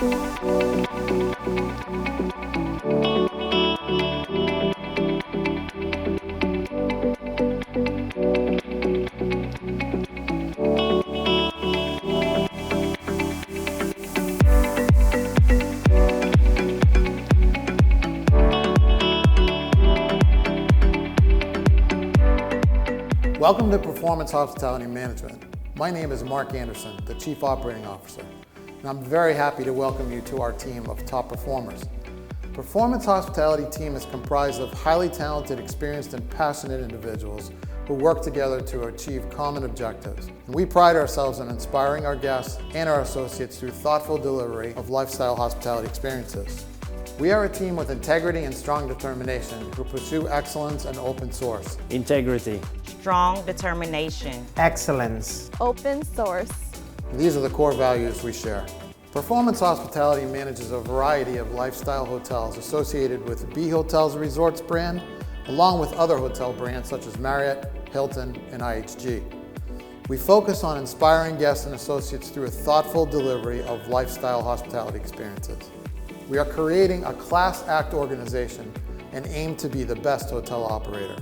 Welcome to Performance Hospitality Management. My name is Mark Anderson, the Chief Operating Officer, and I'm very happy to welcome you to our team of top performers. Performance Hospitality team is comprised of highly talented, experienced, and passionate individuals who work together to achieve common objectives. And we pride ourselves in inspiring our guests and our associates through thoughtful delivery of lifestyle hospitality experiences. We are a team with integrity and strong determination who pursue excellence and open source. Integrity. Strong determination. Excellence. Open source. These are the core values we share. Performance Hospitality manages a variety of lifestyle hotels associated with B Hotels & Resorts brand, along with other hotel brands such as Marriott, Hilton, and IHG. We focus on inspiring guests and associates through a thoughtful delivery of lifestyle hospitality experiences. We are creating a class act organization and aim to be the best hotel operator.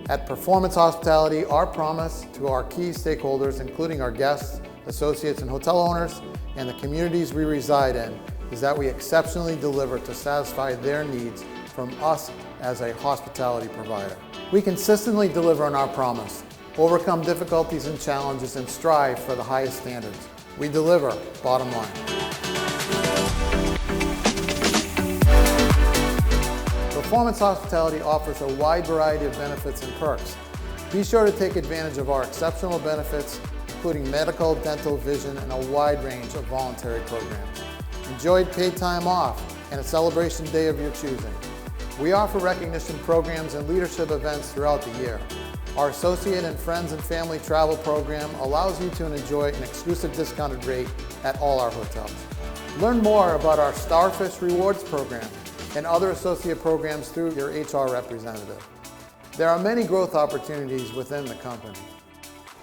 At Performance Hospitality, our promise to our key stakeholders, including our guests, associates, and hotel owners, and the communities we reside in, is that we exceptionally deliver to satisfy their needs from us as a hospitality provider. We consistently deliver on our promise, overcome difficulties and challenges, and strive for the highest standards. We deliver, bottom line. Performance Hospitality offers a wide variety of benefits and perks. Be sure to take advantage of our exceptional benefits, including medical, dental, vision, and a wide range of voluntary programs. Enjoy paid time off and a celebration day of your choosing. We offer recognition programs and leadership events throughout the year. Our associate and friends and family travel program allows you to enjoy an exclusive discounted rate at all our hotels. Learn more about our Starfish Rewards program and other associate programs through your HR representative. There are many growth opportunities within the company.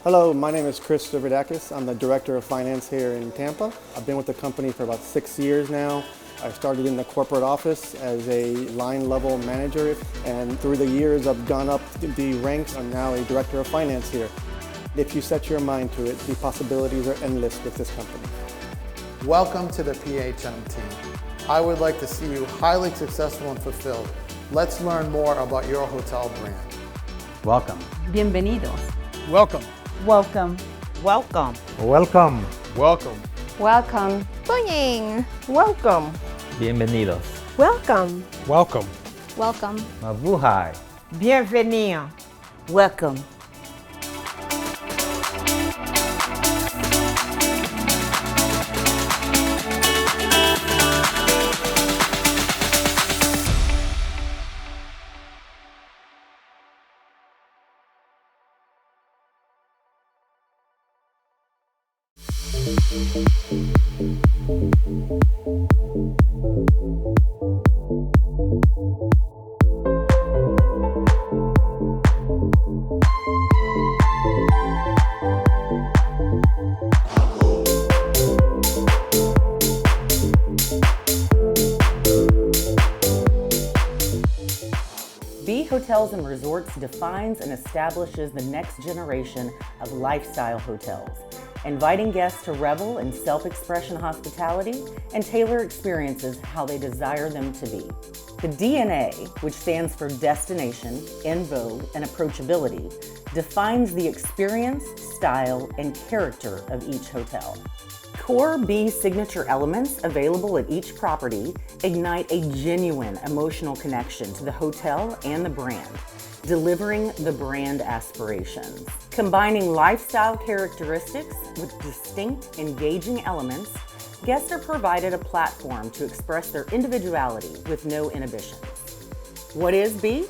Hello, my name is Chris Stavridakis. I'm the Director of Finance here in Tampa. I've been with the company for about 6 years now. I started in the corporate office as a line level manager, and through the years I've gone up the ranks. I'm now a Director of Finance here. If you set your mind to it, the possibilities are endless with this company. Welcome to the PHM team. I would like to see you highly successful and fulfilled. Let's learn more about your hotel brand. Welcome. Bienvenidos. Welcome. Welcome. Welcome. Welcome. Welcome. Welcome. Buying. Welcome. Bienvenidos. Welcome. Welcome. Welcome. Mabuhay. Bienvenido. Welcome. B Hotels & Resorts defines and establishes the next generation of lifestyle hotels, inviting guests to revel in self-expression hospitality and tailor experiences how they desire them to be. The DNA, which stands for destination, in vogue, and approachability, defines the experience, style, and character of each hotel. Core B signature elements available at each property ignite a genuine emotional connection to the hotel and the brand, delivering the brand aspirations. Combining lifestyle characteristics with distinct, engaging elements, guests are provided a platform to express their individuality with no inhibitions. What is B?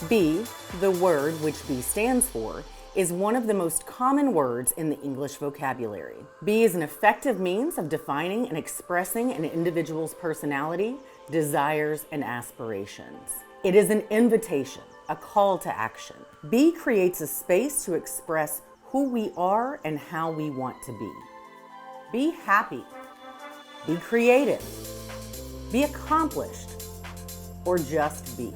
B, the word which B stands for, is one of the most common words in the English vocabulary. B is an effective means of defining and expressing an individual's personality, desires, and aspirations. It is an invitation, a call to action. B creates a space to express who we are and how we want to be. Be happy. be creative, be accomplished, or just be.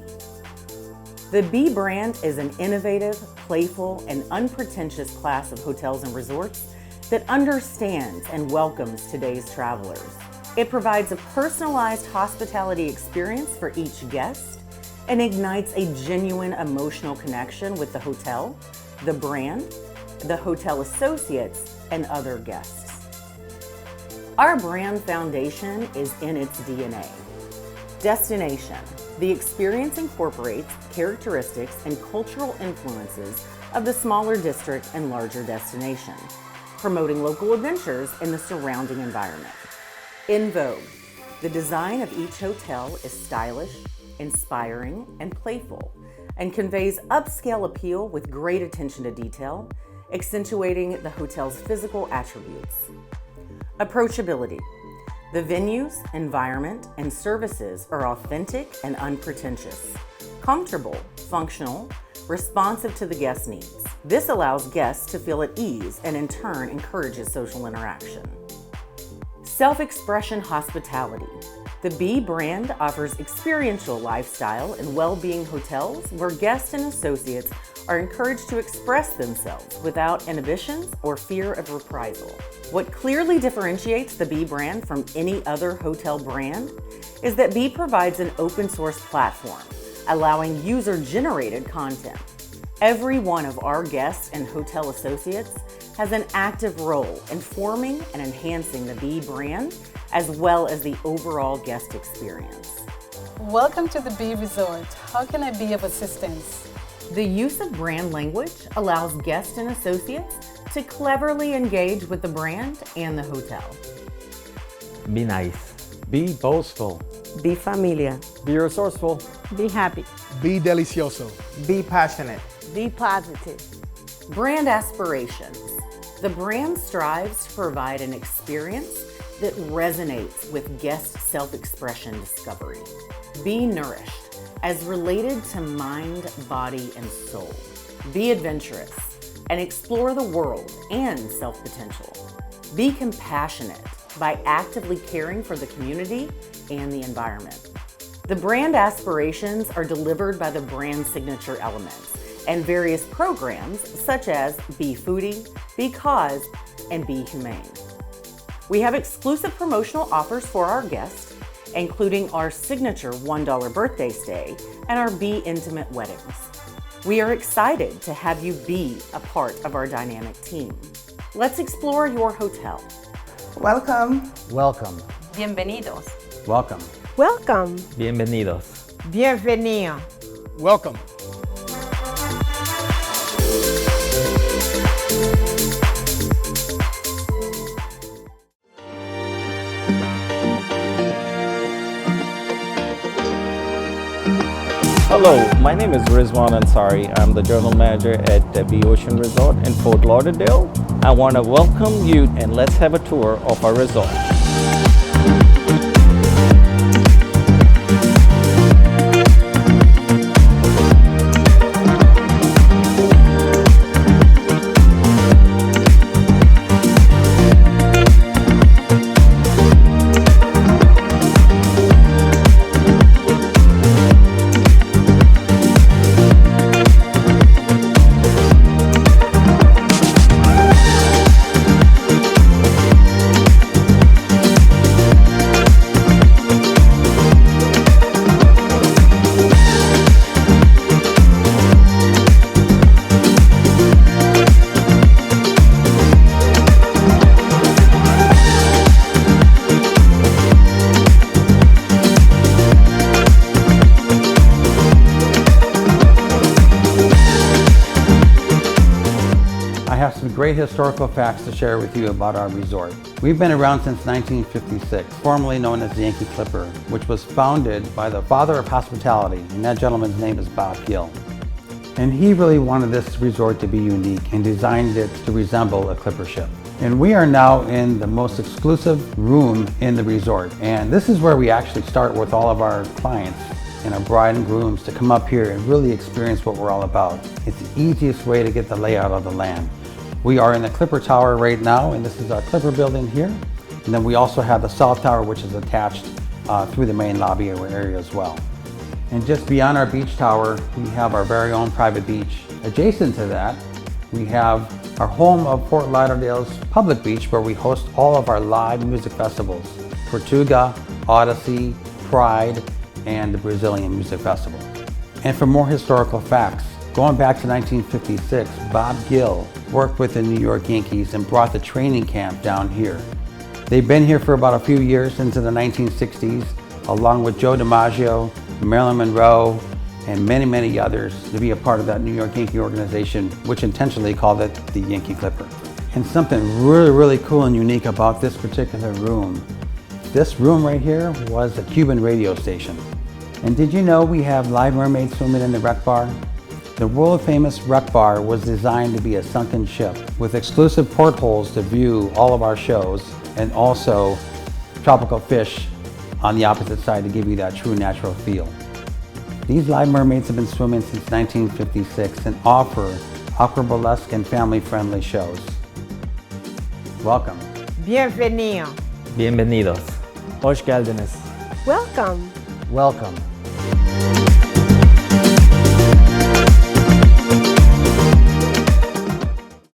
The B brand is an innovative, playful, and unpretentious class of hotels and resorts that understands and welcomes today's travelers. It provides a personalized hospitality experience for each guest and ignites a genuine emotional connection with the hotel, the brand, the hotel associates, and other guests. Our brand foundation is in its DNA. Destination. The experience incorporates characteristics and cultural influences of the smaller district and larger destination, promoting local adventures in the surrounding environment. In vogue, the design of each hotel is stylish, inspiring, and playful, and conveys upscale appeal with great attention to detail, accentuating the hotel's physical attributes. Approachability. The venue's environment and services are authentic and unpretentious, comfortable, functional, responsive to the guest needs. This allows guests to feel at ease and in turn encourages social interaction. Self-expression hospitality. The B brand offers experiential lifestyle and well-being hotels where guests and associates are encouraged to express themselves without inhibitions or fear of reprisal. What clearly differentiates the B brand from any other hotel brand is that B provides an open source platform, allowing user-generated content. Every one of our guests and hotel associates has an active role in forming and enhancing the B brand, as well as the overall guest experience. Welcome to the B Resort. How can I be of assistance? The use of brand language allows guests and associates to cleverly engage with the brand and the hotel. Be nice. Be boastful. Be familiar. Be resourceful. Be happy. Be delicioso. Be passionate. Be positive. Brand aspirations. The brand strives to provide an experience that resonates with guest self-expression discovery. Be nourished, as related to mind, body, and soul. Be adventurous and explore the world and self-potential. Be compassionate by actively caring for the community and the environment. The brand aspirations are delivered by the brand signature elements and various programs such as Be Foodie, Be Cause, and Be Humane. We have exclusive promotional offers for our guests, including our signature $1 birthday stay and our Be Intimate weddings. We are excited to have you be a part of our dynamic team. Let's explore your hotel. Welcome. Welcome. Bienvenidos. Welcome. Welcome. Bienvenidos. Bienvenido. Welcome. Hello, my name is Rizwan Ansari. I'm the General Manager at the B Ocean Resort in Fort Lauderdale. I want to welcome you and let's have a tour of our resort. I have some great historical facts to share with you about our resort. We've been around since 1956, formerly known as the Yankee Clipper, which was founded by the father of hospitality, and that gentleman's name is Bob Gill. And he really wanted this resort to be unique and designed it to resemble a clipper ship. And we are now in the most exclusive room in the resort. And this is where we actually start with all of our clients and our bride and grooms to come up here and really experience what we're all about. It's the easiest way to get the layout of the land. We are in the Clipper Tower right now, and this is our Clipper building here. And then we also have the South Tower, which is attached through the main lobby area as well. And just beyond our beach tower, we have our very own private beach. Adjacent to that, we have our home of Fort Lauderdale's public beach, where we host all of our live music festivals: Tortuga, Odyssey, Pride, and the Brazilian Music Festival. And for more historical facts, going back to 1956, Bob Gill worked with the New York Yankees and brought the training camp down here. They've been here for about a few years into the 1960s, along with Joe DiMaggio, Marilyn Monroe, and many, many others, to be a part of that New York Yankee organization, which intentionally called it the Yankee Clipper. And something really, really cool and unique about this particular room. This room right here was a Cuban radio station. And did you know we have live mermaids swimming in the rec bar? The world famous rec bar was designed to be a sunken ship with exclusive portholes to view all of our shows, and also tropical fish on the opposite side to give you that true natural feel. These live mermaids have been swimming since 1956 and offer aqua burlesque and family-friendly shows. Welcome. Bienvenido. Bienvenidos. Hoş geldiniz. Welcome. Welcome.